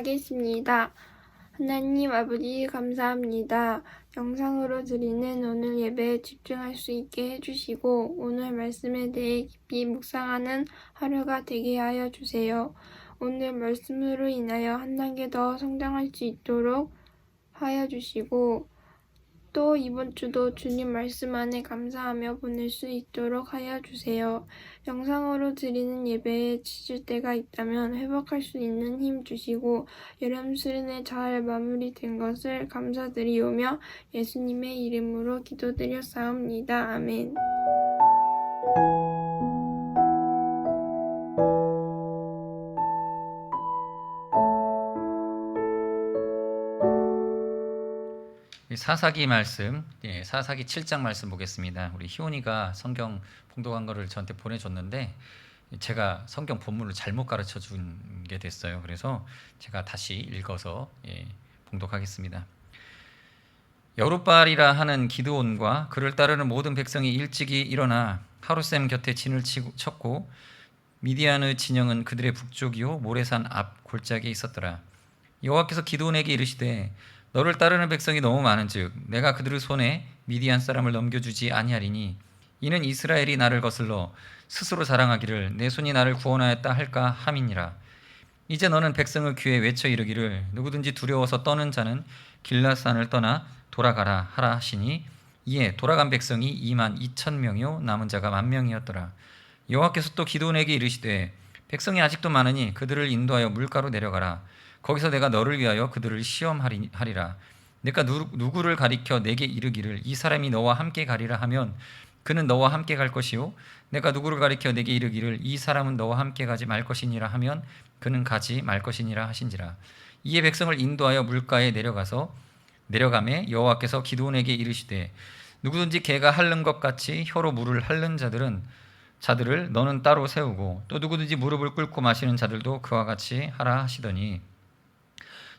기도하겠습니다. 하나님 아버지 감사합니다. 영상으로 드리는 오늘 예배에 집중할 수 있게 해주시고 오늘 말씀에 대해 깊이 묵상하는 하루가 되게 하여 주세요. 오늘 말씀으로 인하여 한 단계 더 성장할 수 있도록 하여 주시고 또 이번 주도 주님 말씀 안에 감사하며 보낼 수 있도록 하여 주세요. 영상으로 드리는 예배에 지칠 때가 있다면 회복할 수 있는 힘 주시고 여름 수련회 잘 마무리된 것을 감사드리오며 예수님의 이름으로 기도드렸사옵니다. 아멘. 사사기 말씀, 사사기 7장 말씀 보겠습니다. 우리 희원이가 성경 봉독한 거를 저한테 보내줬는데 제가 성경 본문을 잘못 가르쳐 준 게 됐어요. 그래서 제가 다시 읽어서 봉독하겠습니다. 여룻바알이라 하는 기드온과 그를 따르는 모든 백성이 일찍이 일어나 하룻샘 곁에 진을 쳤고 미디안의 진영은 그들의 북쪽이요 모레산 앞 골짜기에 있었더라. 여호와께서 기드온에게 이르시되 너를 따르는 백성이 너무 많은즉 내가 그들의 손에 미디안 사람을 넘겨주지 아니하리니 이는 이스라엘이 나를 거슬러 스스로 자랑하기를 내 손이 나를 구원하였다 할까 함이니라. 이제 너는 백성의 귀에 외쳐 이르기를 누구든지 두려워서 떠는 자는 길앗산을 떠나 돌아가라 하라 하시니 이에 돌아간 백성이 22,000명이요 남은 자가 10,000명이었더라. 여호와께서 또 기드온에게 이르시되 백성이 아직도 많으니 그들을 인도하여 물가로 내려가라. 거기서 내가 너를 위하여 그들을 시험하리라. 내가 누구를 가리켜 내게 이르기를 이 사람이 너와 함께 가리라 하면 그는 너와 함께 갈 것이요 내가 누구를 가리켜 내게 이르기를 이 사람은 너와 함께 가지 말 것이니라 하면 그는 가지 말 것이니라 하신지라. 이에 백성을 인도하여 물가에 내려가매 여호와께서 기드온에게 이르시되 누구든지 개가 핥는 것 같이 혀로 물을 핥는 자들을 너는 따로 세우고 또 누구든지 무릎을 꿇고 마시는 자들도 그와 같이 하라 하시더니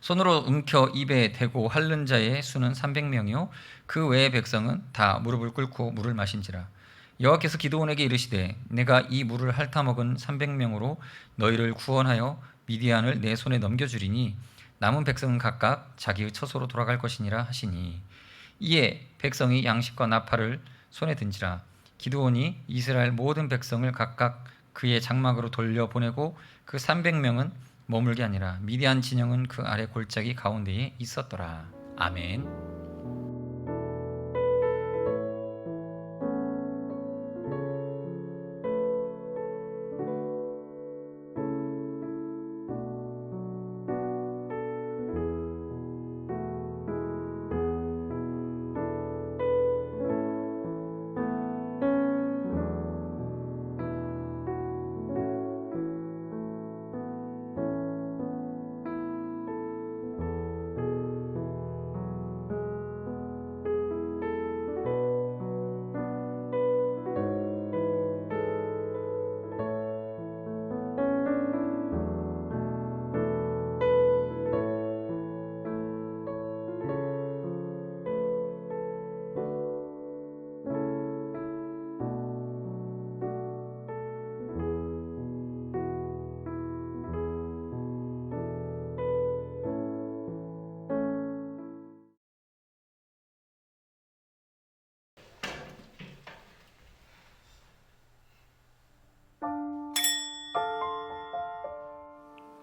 손으로 움켜 입에 대고 핥는 자의 수는 300명이요 그 외의 백성은 다 무릎을 꿇고 물을 마신지라. 여호와께서 기드온에게 이르시되 내가 이 물을 핥아먹은 300명으로 너희를 구원하여 미디안을 내 손에 넘겨주리니 남은 백성은 각각 자기의 처소로 돌아갈 것이니라 하시니 이에 백성이 양식과 나팔을 손에 든지라. 기드온이 이스라엘 모든 백성을 각각 그의 장막으로 돌려보내고 그 300명은 머물게 아니라 미디안 진영은 그 아래 골짜기 가운데에 있었더라. 아멘.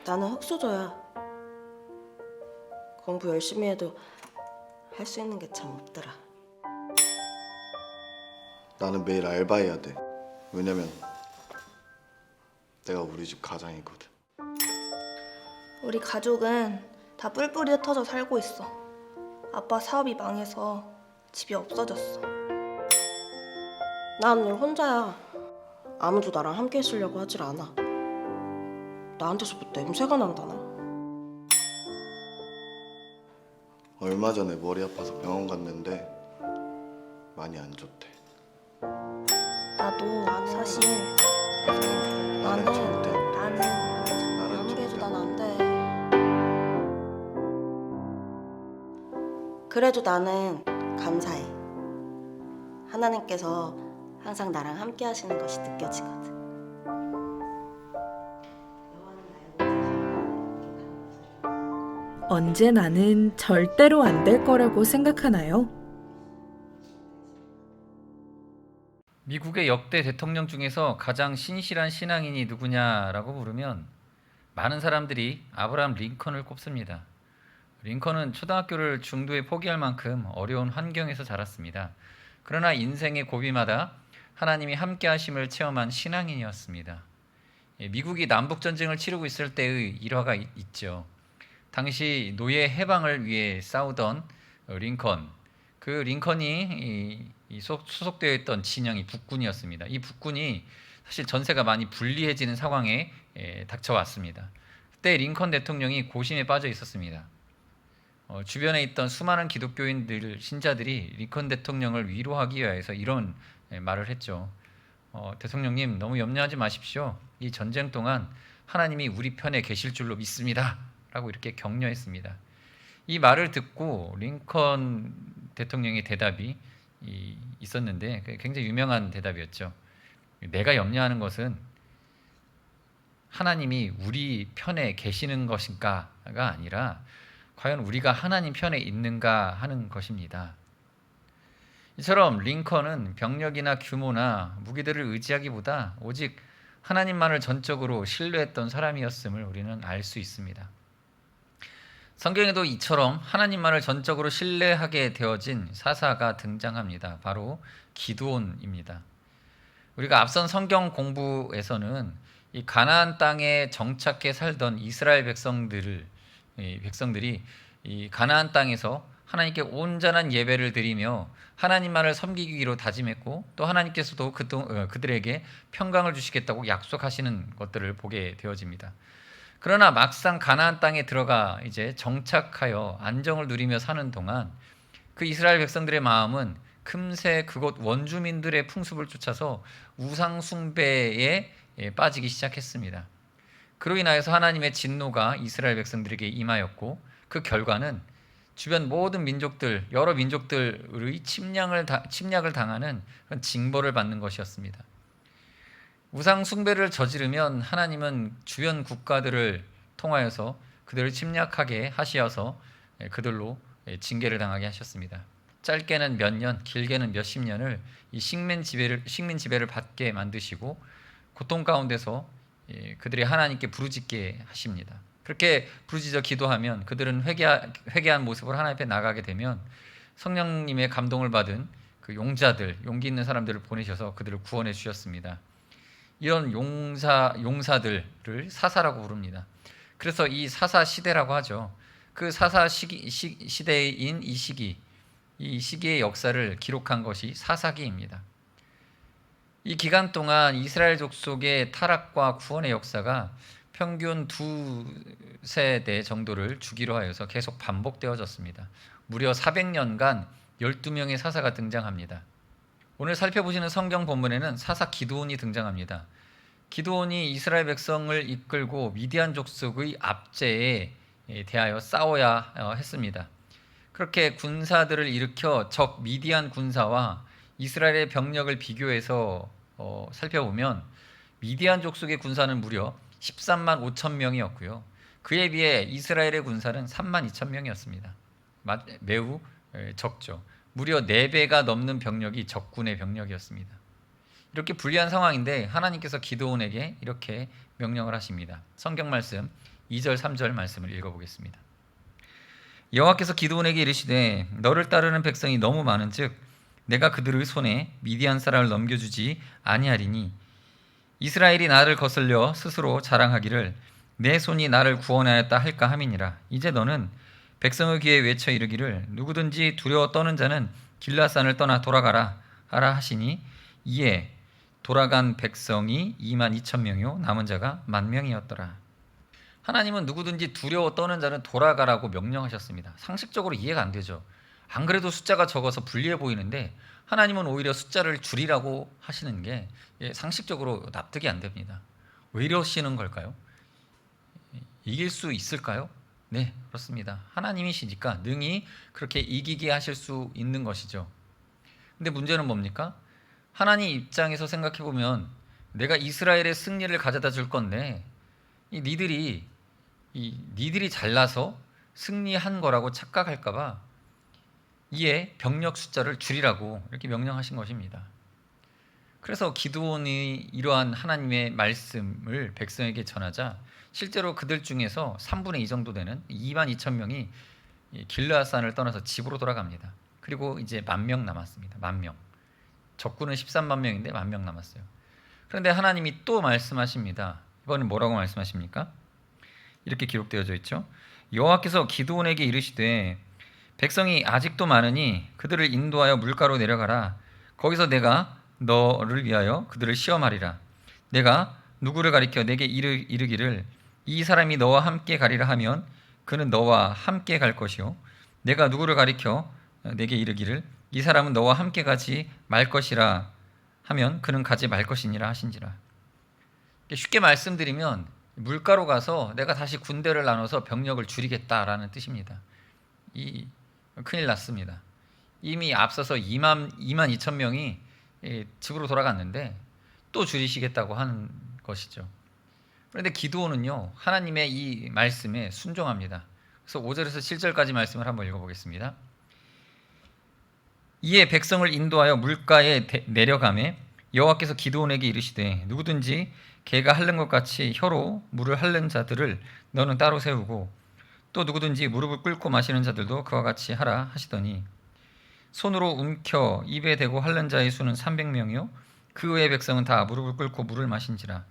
나는 흙수저야. 공부 열심히 해도 할 수 있는 게 참 없더라. 나는 매일 알바해야 돼. 왜냐면 내가 우리 집 가장이거든. 우리 가족은 다 뿔뿔이 흩어져 살고 있어. 아빠 사업이 망해서 집이 없어졌어. 난 늘 혼자야. 아무도 나랑 함께 있으려고 하질 않아. 나한테서 뭐 냄새가 난다나? 얼마 전에 머리 아파서 병원 갔는데 많이 안 좋대. 나도 사실 나는 절대 나는 나는 아무리 해도 절대 난 안 돼. 그래도 나는 감사해. 하나님께서 항상 나랑 함께 하시는 것이 느껴지거든. 언제 나는 절대로 안 될 거라고 생각하나요? 미국의 역대 대통령 중에서 가장 신실한 신앙인이 누구냐라고 물으면 많은 사람들이 아브라함 링컨을 꼽습니다. 링컨은 초등학교를 중도에 포기할 만큼 어려운 환경에서 자랐습니다. 그러나 인생의 고비마다 하나님이 함께 하심을 체험한 신앙인이었습니다. 미국이 남북전쟁을 치르고 있을 때의 일화가 있죠. 당시 노예 해방을 위해 싸우던 링컨, 그 링컨이 소속되어 있던 진영이 북군이었습니다. 이 북군이 사실 전세가 많이 불리해지는 상황에 닥쳐왔습니다. 그때 링컨 대통령이 고심에 빠져 있었습니다. 주변에 있던 수많은 기독교인들, 신자들이 링컨 대통령을 위로하기 위해서 이런 말을 했죠. 대통령님, 너무 염려하지 마십시오. 이 전쟁 동안 하나님이 우리 편에 계실 줄로 믿습니다. 라고 이렇게 격려했습니다. 이 말을 듣고 링컨 대통령의 대답이 있었는데 굉장히 유명한 대답이었죠. 내가 염려하는 것은 하나님이 우리 편에 계시는 것인가가 아니라 과연 우리가 하나님 편에 있는가 하는 것입니다. 이처럼 링컨은 병력이나 규모나 무기들을 의지하기보다 오직 하나님만을 전적으로 신뢰했던 사람이었음을 우리는 알 수 있습니다. 성경에도 이처럼 하나님만을 전적으로 신뢰하게 되어진 사사가 등장합니다. 바로 기드온입니다. 우리가 앞선 성경 공부에서는 이 가나안 땅에 정착해 살던 이스라엘 백성들이 이 가나안 땅에서 하나님께 온전한 예배를 드리며 하나님만을 섬기기로 다짐했고 또 하나님께서도 그들에게 평강을 주시겠다고 약속하시는 것들을 보게 되어집니다. 그러나 막상 가나안 땅에 들어가 이제 정착하여 안정을 누리며 사는 동안 그 이스라엘 백성들의 마음은 금세 그곳 원주민들의 풍습을 쫓아서 우상 숭배에 빠지기 시작했습니다. 그로 인하여서 하나님의 진노가 이스라엘 백성들에게 임하였고 그 결과는 주변 모든 민족들, 여러 민족들의 침략을 당하는 그런 징벌을 받는 것이었습니다. 우상 숭배를 저지르면 하나님은 주변 국가들을 통하여서 그들을 침략하게 하시어서 그들로 징계를 당하게 하셨습니다. 짧게는 몇 년, 길게는 몇십 년을 이 식민 지배를 받게 만드시고 고통 가운데서 그들이 하나님께 부르짖게 하십니다. 그렇게 부르짖어 기도하면 그들은 회개한 모습으로 하나님 앞에 나가게 되면 성령님의 감동을 받은 그 용자들, 용기 있는 사람들을 보내셔서 그들을 구원해 주셨습니다. 이런 용사들을 사사라고 부릅니다. 그래서 이 사사 시대라고 하죠. 그 사사 시대인 이 시기의 역사를 기록한 것이 사사기입니다. 이 기간 동안 이스라엘 족속의 타락과 구원의 역사가 평균 2세대 정도를 주기로 하여서 계속 반복되어졌습니다. 무려 400년간 12명의 사사가 등장합니다. 오늘 살펴보시는 성경 본문에는 사사 기드온이 등장합니다. 기드온이 이스라엘 백성을 이끌고 미디안 족속의 압제에 대하여 싸워야 했습니다. 그렇게 군사들을 일으켜 적 미디안 군사와 이스라엘의 병력을 비교해서 살펴보면 미디안 족속의 군사는 무려 13만 5천 명이었고요. 그에 비해 이스라엘의 군사는 3만 2천 명이었습니다. 매우 적죠. 무려 4배가 넘는 병력이 적군의 병력이었습니다. 이렇게 불리한 상황인데 하나님께서 기드온에게 이렇게 명령을 하십니다. 성경 말씀 2절 3절 말씀을 읽어보겠습니다. 여호와께서 기드온에게 이르시되 너를 따르는 백성이 너무 많은즉 내가 그들의 손에 미디안 사람을 넘겨주지 아니하리니 이스라엘이 나를 거슬려 스스로 자랑하기를 내 손이 나를 구원하였다 할까 함이니라. 이제 너는 백성의 귀에 외쳐 이르기를 누구든지 두려워 떠는 자는 길라산을 떠나 돌아가라 하라 하시니 이에 돌아간 백성이 2만 2천 명이요 남은 자가 1만 명이었더라. 하나님은 누구든지 두려워 떠는 자는 돌아가라고 명령하셨습니다. 상식적으로 이해가 안 되죠. 안 그래도 숫자가 적어서 불리해 보이는데 하나님은 오히려 숫자를 줄이라고 하시는 게 상식적으로 납득이 안 됩니다. 왜 이러시는 걸까요? 이길 수 있을까요? 네, 그렇습니다. 하나님이시니까 능히 그렇게 이기게 하실 수 있는 것이죠. 근데 문제는 뭡니까? 하나님 입장에서 생각해 보면 내가 이스라엘의 승리를 가져다 줄 건데 니들이 잘나서 승리한 거라고 착각할까봐 이에 병력 숫자를 줄이라고 이렇게 명령하신 것입니다. 그래서 기드온이 이러한 하나님의 말씀을 백성에게 전하자 실제로 그들 중에서 3분의 2 정도 되는 22,000명이 길르앗산을 떠나서 집으로 돌아갑니다. 그리고 이제 10,000명 남았습니다. 10,000명. 적군은 13만 명인데 10,000명 남았어요. 그런데 하나님이 또 말씀하십니다. 이번엔 뭐라고 말씀하십니까? 이렇게 기록되어져 있죠. 여호와께서 기드온에게 이르시되 백성이 아직도 많으니 그들을 인도하여 물가로 내려가라. 거기서 내가 너를 위하여 그들을 시험하리라. 내가 누구를 가리켜 내게 이르기를 이 사람이 너와 함께 가리라 하면 그는 너와 함께 갈 것이요 내가 누구를 가리켜 내게 이르기를 이 사람은 너와 함께 가지 말 것이라 하면 그는 가지 말 것이니라 하신지라. 쉽게 말씀드리면 물가로 가서 내가 다시 군대를 나눠서 병력을 줄이겠다라는 뜻입니다. 큰일 났습니다. 이미 앞서서 22,000명이 집으로 돌아갔는데 또 줄이시겠다고 하는 것이죠. 그런데 기드온은요 하나님의 이 말씀에 순종합니다. 그래서 5절에서 7절까지 말씀을 한번 읽어보겠습니다. 이에 백성을 인도하여 물가에 내려가매 여호와께서 기드온에게 이르시되 누구든지 개가 핥는 것 같이 혀로 물을 핥는 자들을 너는 따로 세우고 또 누구든지 무릎을 꿇고 마시는 자들도 그와 같이 하라 하시더니 손으로 움켜 입에 대고 핥는 자의 수는 300명이요 그 외의 백성은 다 무릎을 꿇고 물을 마신지라.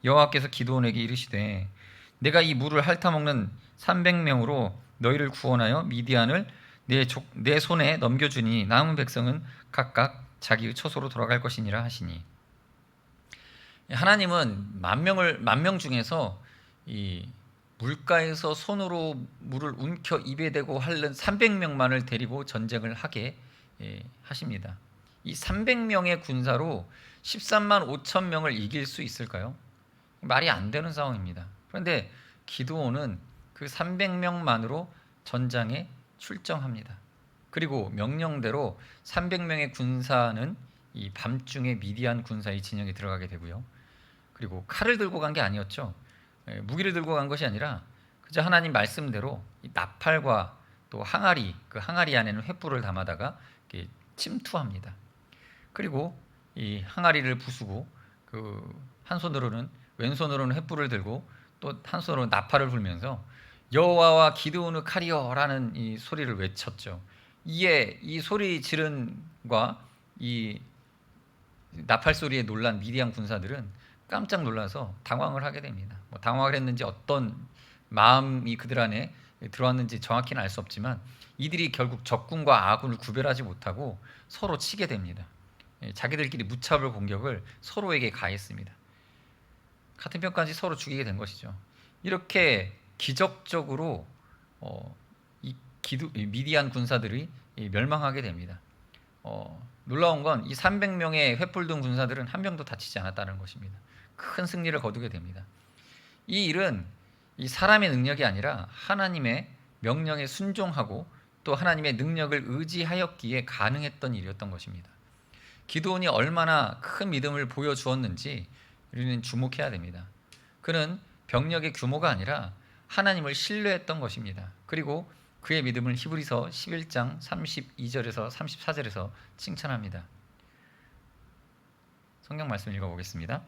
여호와께서 기드온에게 이르시되 내가 이 물을 핥아먹는 300명으로 너희를 구원하여 미디안을 내 손에 넘겨주니 남은 백성은 각각 자기의 처소로 돌아갈 것이니라 하시니. 하나님은 10,000명 중에서 이 물가에서 손으로 물을 움켜 입에 대고 핥는 300명만을 데리고 전쟁을 하게 하십니다. 이 300명의 군사로 13만 5천 명을 이길 수 있을까요? 말이 안 되는 상황입니다. 그런데 기드온은 그 300명만으로 전장에 출정합니다. 그리고 명령대로 300명의 군사는 이 밤중에 미디안 군사의 진영에 들어가게 되고요. 그리고 칼을 들고 간 게 아니었죠. 무기를 들고 간 것이 아니라 그저 하나님 말씀대로 이 나팔과 또 항아리, 그 항아리 안에는 횃불을 담아다가 이렇게 침투합니다. 그리고 이 항아리를 부수고 그 한 손으로는 왼손으로는 횃불을 들고 또 한 손으로 나팔을 불면서 여호와와 기드온의 칼이여라는 이 소리를 외쳤죠. 이에 이 소리 지른과 이 나팔 소리에 놀란 미디안 군사들은 깜짝 놀라서 당황을 하게 됩니다. 당황을 했는지 어떤 마음이 그들 안에 들어왔는지 정확히는 알 수 없지만 이들이 결국 적군과 아군을 구별하지 못하고 서로 치게 됩니다. 자기들끼리 무차별 공격을 서로에게 가했습니다. 같은 편까지 서로 죽이게 된 것이죠. 이렇게 기적적으로 미디안 군사들이 멸망하게 됩니다. 놀라운 건 이 300명의 횃불 든 군사들은 한 명도 다치지 않았다는 것입니다. 큰 승리를 거두게 됩니다. 이 일은 이 사람의 능력이 아니라 하나님의 명령에 순종하고 또 하나님의 능력을 의지하였기에 가능했던 일이었던 것입니다. 기드온이 얼마나 큰 믿음을 보여주었는지 우리는 주목해야 됩니다. 그는 병력의 규모가 아니라 하나님을 신뢰했던 것입니다. 그리고 그의 믿음을 히브리서 11장 32절에서 34절에서 칭찬합니다. 성경 말씀 읽어보겠습니다.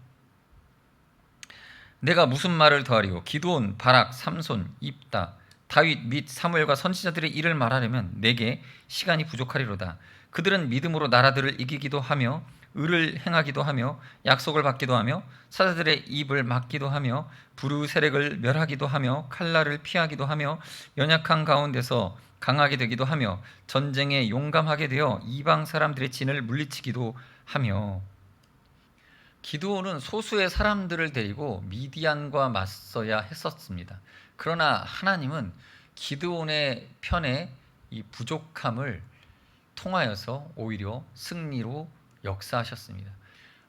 내가 무슨 말을 더하리요? 기드온, 바락, 삼손, 입다, 다윗 및 사무엘과 선지자들의 일을 말하려면 내게 시간이 부족하리로다. 그들은 믿음으로 나라들을 이기기도 하며 의를 행하기도 하며 약속을 받기도 하며 사자들의 입을 막기도 하며 불의 세력을 멸하기도 하며 칼날을 피하기도 하며 연약한 가운데서 강하게 되기도 하며 전쟁에 용감하게 되어 이방 사람들의 진을 물리치기도 하며. 기드온은 소수의 사람들을 데리고 미디안과 맞서야 했었습니다. 그러나 하나님은 기드온의 편에 이 부족함을 통하여서 오히려 승리로 역사하셨습니다.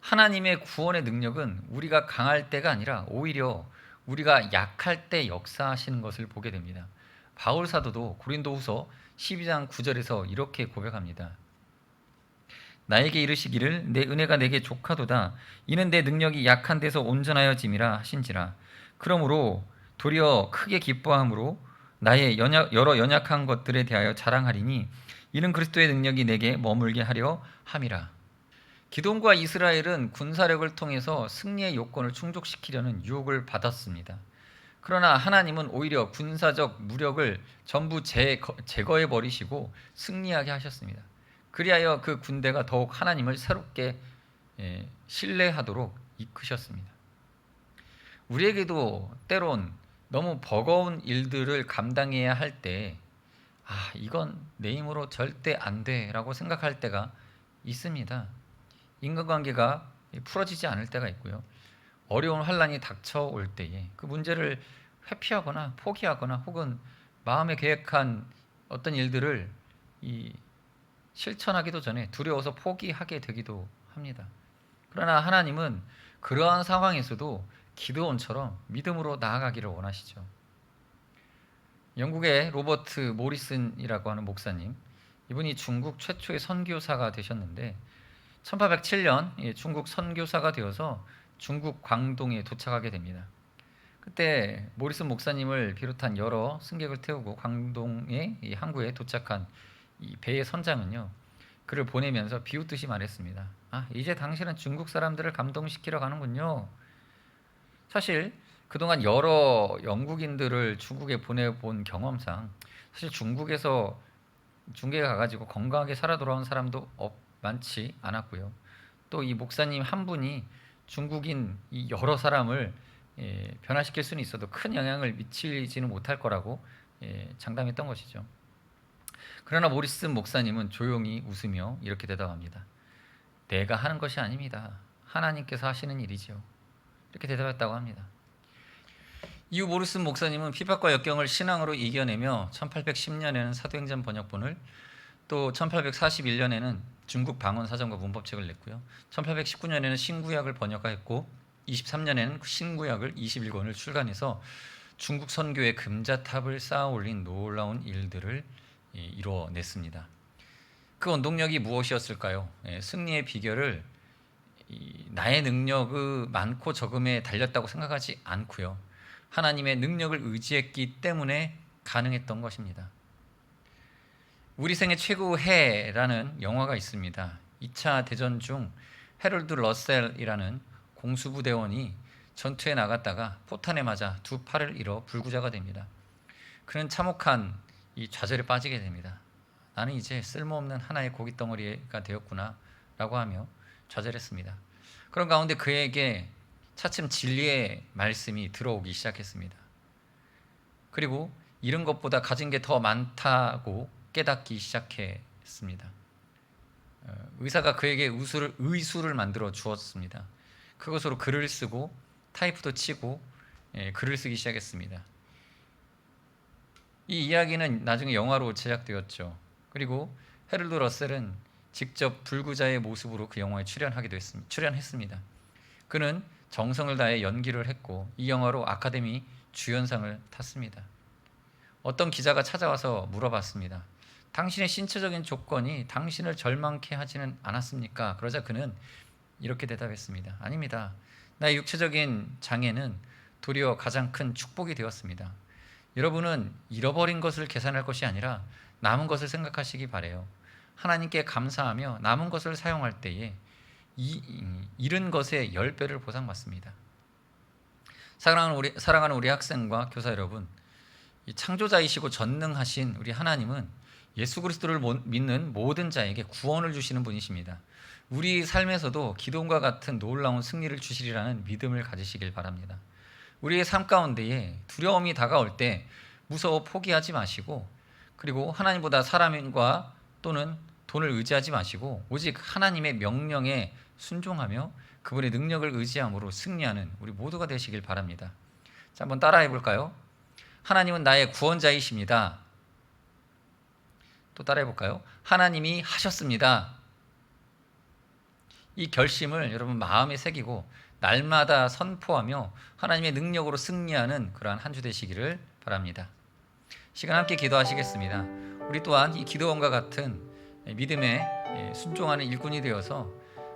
하나님의 구원의 능력은 우리가 강할 때가 아니라 오히려 우리가 약할 때 역사하시는 것을 보게 됩니다. 바울 사도도 고린도후서 12장 9절에서 이렇게 고백합니다. 나에게 이르시기를 내 은혜가 내게 족하도다. 이는 내 능력이 약한 데서 온전하여짐이라 하신지라. 그러므로 도리어 크게 기뻐함으로 나의 여러 연약한 것들에 대하여 자랑하리니 이는 그리스도의 능력이 내게 머물게 하려 함이라. 기돔과 이스라엘은 군사력을 통해서 승리의 요건을 충족시키려는 유혹을 받았습니다. 그러나 하나님은 오히려 군사적 무력을 전부 제거해 버리시고 승리하게 하셨습니다. 그리하여 그 군대가 더욱 하나님을 새롭게 신뢰하도록 이끄셨습니다. 우리에게도 때론 너무 버거운 일들을 감당해야 할 때 이건 내 힘으로 절대 안 돼라고 생각할 때가 있습니다. 인간관계가 풀어지지 않을 때가 있고요. 어려운 환란이 닥쳐올 때에 그 문제를 회피하거나 포기하거나 혹은 마음에 계획한 어떤 일들을 실천하기도 전에 두려워서 포기하게 되기도 합니다. 그러나 하나님은 그러한 상황에서도 기드온처럼 믿음으로 나아가기를 원하시죠. 영국의 로버트 모리슨이라고 하는 목사님, 이분이 중국 최초의 선교사가 되셨는데 1807년 중국 선교사가 되어서 중국 광동에 도착하게 됩니다. 그때 모리슨 목사님을 비롯한 여러 승객을 태우고 광동의 이 항구에 도착한 이 배의 선장은요, 그를 보내면서 비웃듯이 말했습니다. 이제 당신은 중국 사람들을 감동시키러 가는군요. 사실 그동안 여러 영국인들을 중국에 보내본 경험상 사실 중국에서 중국에 가가지고 건강하게 살아 돌아온 사람도 많지 않았고요. 또 이 목사님 한 분이 중국인 이 여러 사람을 변화시킬 수는 있어도 큰 영향을 미치지는 못할 거라고 장담했던 것이죠. 그러나 모리슨 목사님은 조용히 웃으며 이렇게 대답합니다. 내가 하는 것이 아닙니다. 하나님께서 하시는 일이죠. 이렇게 대답했다고 합니다. 이후 모리슨 목사님은 핍박과 역경을 신앙으로 이겨내며 1810년에는 사도행전 번역본을, 또 1841년에는 중국 방언 사전과 문법책을 냈고요. 1819년에는 신구약을 번역하였고 23년에는 신구약을 21권을 출간해서 중국 선교의 금자탑을 쌓아 올린 놀라운 일들을 이루어냈습니다. 그 원동력이 무엇이었을까요? 승리의 비결을 나의 능력의 많고 적음에 달렸다고 생각하지 않고요. 하나님의 능력을 의지했기 때문에 가능했던 것입니다. 우리 생애 최고의 해라는 영화가 있습니다. 2차 대전 중 해롤드 러셀이라는 공수부대원이 전투에 나갔다가 포탄에 맞아 두 팔을 잃어 불구자가 됩니다. 그는 참혹한 이 좌절에 빠지게 됩니다. 나는 이제 쓸모없는 하나의 고깃덩어리가 되었구나 라고 하며 좌절했습니다. 그런 가운데 그에게 차츰 진리의 말씀이 들어오기 시작했습니다. 그리고 잃은 것보다 가진 게 더 많다고 깨닫기 시작했습니다. 의사가 그에게 의수를 만들어 주었습니다. 그것으로 글을 쓰고 타이프도 치고 글을 쓰기 시작했습니다. 이 이야기는 나중에 영화로 제작되었죠. 그리고 헤럴드 러셀은 직접 불구자의 모습으로 그 영화에 출연했습니다. 그는 정성을 다해 연기를 했고 이 영화로 아카데미 주연상을 탔습니다. 어떤 기자가 찾아와서 물어봤습니다. 당신의 신체적인 조건이 당신을 절망케 하지는 않았습니까? 그러자 그는 이렇게 대답했습니다. 아닙니다. 나의 육체적인 장애는 도리어 가장 큰 축복이 되었습니다. 여러분은 잃어버린 것을 계산할 것이 아니라 남은 것을 생각하시기 바래요. 하나님께 감사하며 남은 것을 사용할 때에 잃은 것의 10배를 보상받습니다. 사랑하는 우리 학생과 교사 여러분, 이 창조자이시고 전능하신 우리 하나님은 예수 그리스도를 믿는 모든 자에게 구원을 주시는 분이십니다. 우리 삶에서도 기도와 같은 놀라운 승리를 주시리라는 믿음을 가지시길 바랍니다. 우리의 삶 가운데에 두려움이 다가올 때 무서워 포기하지 마시고, 그리고 하나님보다 사람과 또는 돈을 의지하지 마시고 오직 하나님의 명령에 순종하며 그분의 능력을 의지함으로 승리하는 우리 모두가 되시길 바랍니다. 자, 한번 따라해 볼까요? 하나님은 나의 구원자이십니다. 또 따라해 볼까요? 하나님이 하셨습니다. 이 결심을 여러분 마음에 새기고 날마다 선포하며 하나님의 능력으로 승리하는 그러한 한 주 되시기를 바랍니다. 시간 함께 기도하시겠습니다. 우리 또한 이 기도원과 같은 믿음에 순종하는 일꾼이 되어서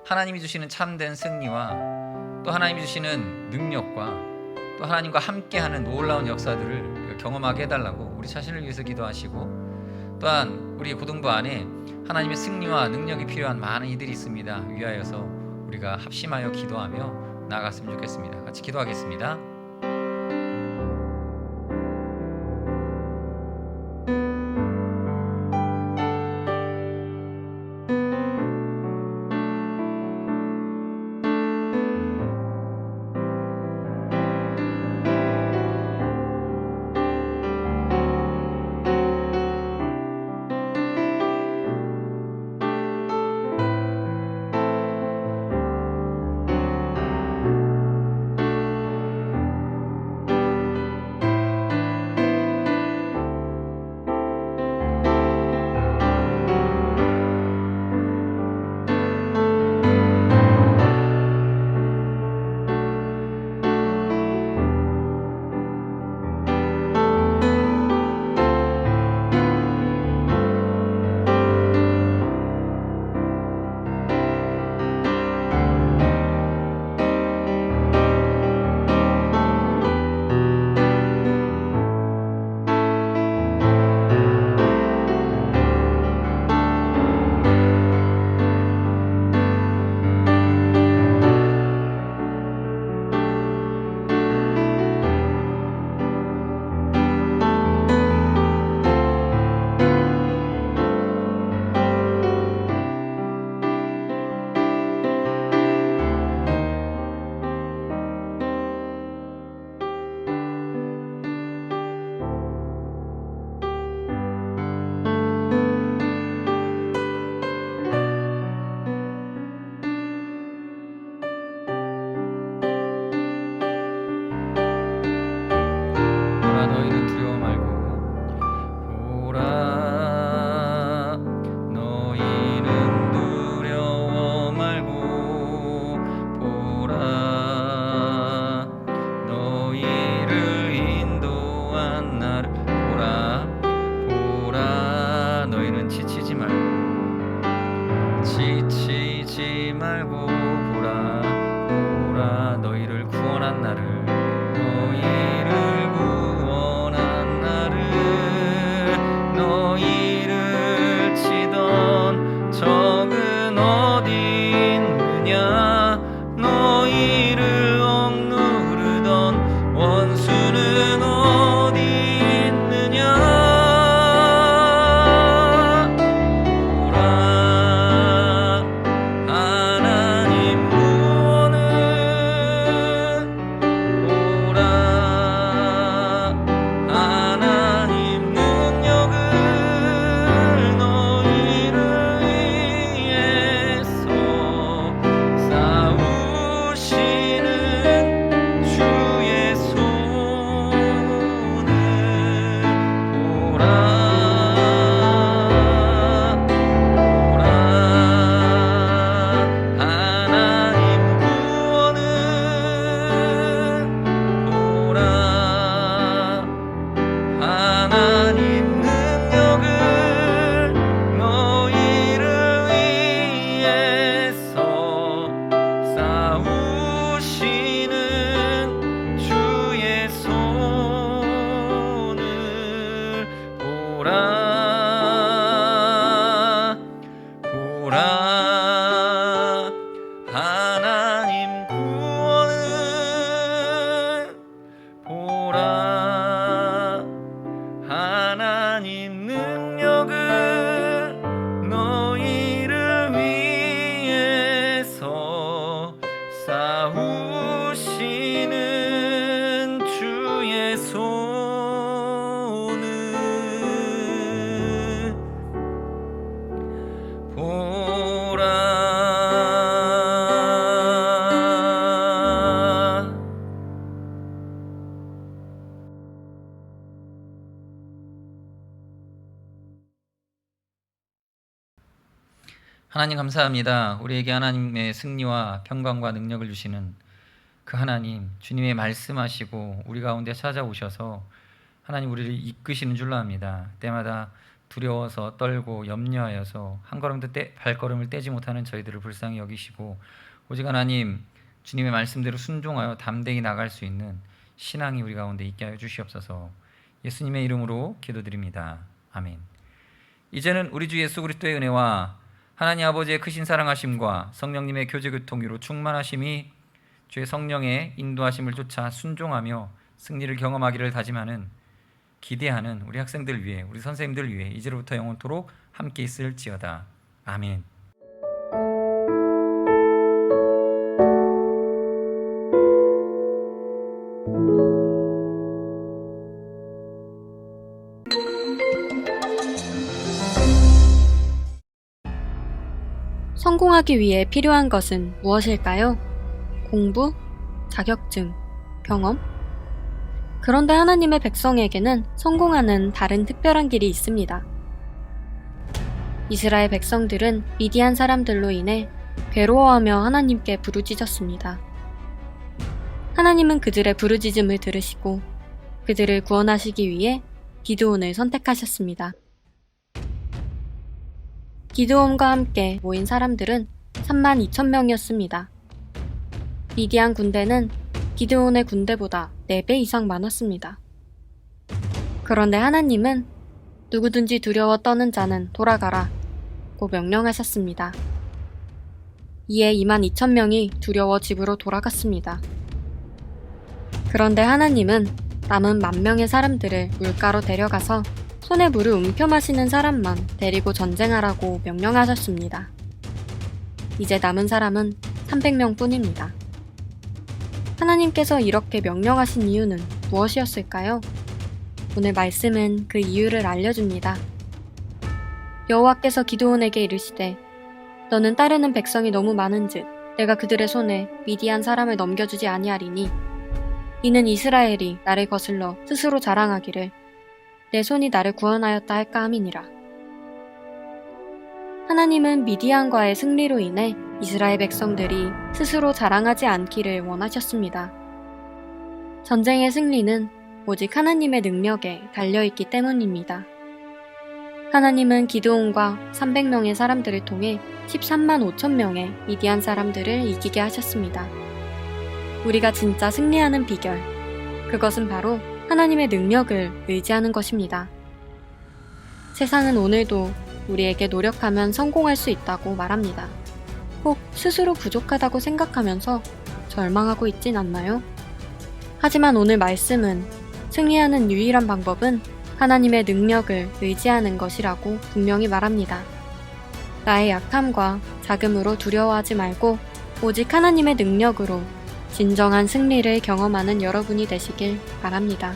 하나님이 주시는 참된 승리와 또 하나님이 주시는 능력과 또 또 하나님과 함께하는 놀라운 역사들을 경험하게 해달라고 우리 자신을 위해서 기도하시고, 또한 우리 고등부 안에 하나님의 승리와 능력이 필요한 많은 이들이 있습니다. 위하여서 우리가 합심하여 기도하며 나아갔으면 좋겠습니다. 같이 기도하겠습니다. 너희는 두려워 말고 보라, 너희는 두려워 말고 보라, 너희를 인도한 나를 보라, 보라, 너희는 지치지 말고 보라, 보라, 너희를 구원한 나를, 너희를 치던 적은 어디 있느냐, 너희를 억누르던 원수는 어디 있느냐. 보라, 하나님 구원은, 보라, 하나님 능력을 너희를 위해서 싸우시는 주의 손을 보라, 보라, 하나님 구원은, 보라, 하나님 능력을 너희를 위해서 싸우시는 주의 손을 보라, 보라, 하나님 구원은, 보라, 하나님 능력을 너희를 위해서 싸우시는 주의 손을 보라. 하나님 감사합니다. 우리에게 하나님의 승리와 평강과 능력을 주시는 그 하나님, 주님의 말씀하시고 우리 가운데 찾아오셔서 하나님 우리를 이끄시는 줄로 압니다. 때마다 두려워서 떨고 염려하여서 한 걸음도 발걸음을 떼지 못하는 저희들을 불쌍히 여기시고, 오직 하나님 주님의 말씀대로 순종하여 담대히 나갈 수 있는 신앙이 우리 가운데 있게 하여 주시옵소서. 예수님의 이름으로 기도드립니다. 아멘. 이제는 우리 주 예수 그리스도의 은혜와 하나님 아버지의 크신 사랑하심과 성령님의 교제 교통으로 충만하심이 주의 성령의 인도하심을 쫓아 순종하며 승리를 경험하기를 다짐하는 기대하는 우리 학생들 위해 우리 선생님들 위해 이제로부터 영원토록 함께 있을지어다. 아멘. 성공하기 위해 필요한 것은 무엇일까요? 공부, 자격증, 경험? 그런데 하나님의 백성에게는 성공하는 다른 특별한 길이 있습니다. 이스라엘 백성들은 미디안 사람들로 인해 괴로워하며 하나님께 부르짖었습니다. 하나님은 그들의 부르짖음을 들으시고 그들을 구원하시기 위해 기드온을 선택하셨습니다. 기드온과 함께 모인 사람들은 32,000명이었습니다. 미디안 군대는 기드온의 군대보다 4배 이상 많았습니다. 그런데 하나님은 누구든지 두려워 떠는 자는 돌아가라 고 명령하셨습니다. 이에 22,000명이 두려워 집으로 돌아갔습니다. 그런데 하나님은 남은 10,000명의 사람들을 물가로 데려가서 손에 물을 움켜 마시는 사람만 데리고 전쟁하라고 명령하셨습니다. 이제 남은 사람은 300명 뿐입니다. 하나님께서 이렇게 명령하신 이유는 무엇이었을까요? 오늘 말씀은 그 이유를 알려줍니다. 여호와께서 기드온에게 이르시되 너는 따르는 백성이 너무 많은즉 내가 그들의 손에 미디안 사람을 넘겨주지 아니하리니 이는 이스라엘이 나를 거슬러 스스로 자랑하기를 내 손이 나를 구원하였다 할까 함이니라. 하나님은 미디안과의 승리로 인해 이스라엘 백성들이 스스로 자랑하지 않기를 원하셨습니다. 전쟁의 승리는 오직 하나님의 능력에 달려있기 때문입니다. 하나님은 기드온과 300명의 사람들을 통해 13만 5천 명의 미디안 사람들을 이기게 하셨습니다. 우리가 진짜 승리하는 비결, 그것은 바로 하나님의 능력을 의지하는 것입니다. 세상은 오늘도 우리에게 노력하면 성공할 수 있다고 말합니다. 혹 스스로 부족하다고 생각하면서 절망하고 있진 않나요? 하지만 오늘 말씀은 승리하는 유일한 방법은 하나님의 능력을 의지하는 것이라고 분명히 말합니다. 나의 약함과 자금으로 두려워하지 말고 오직 하나님의 능력으로 진정한 승리를 경험하는 여러분이 되시길 바랍니다.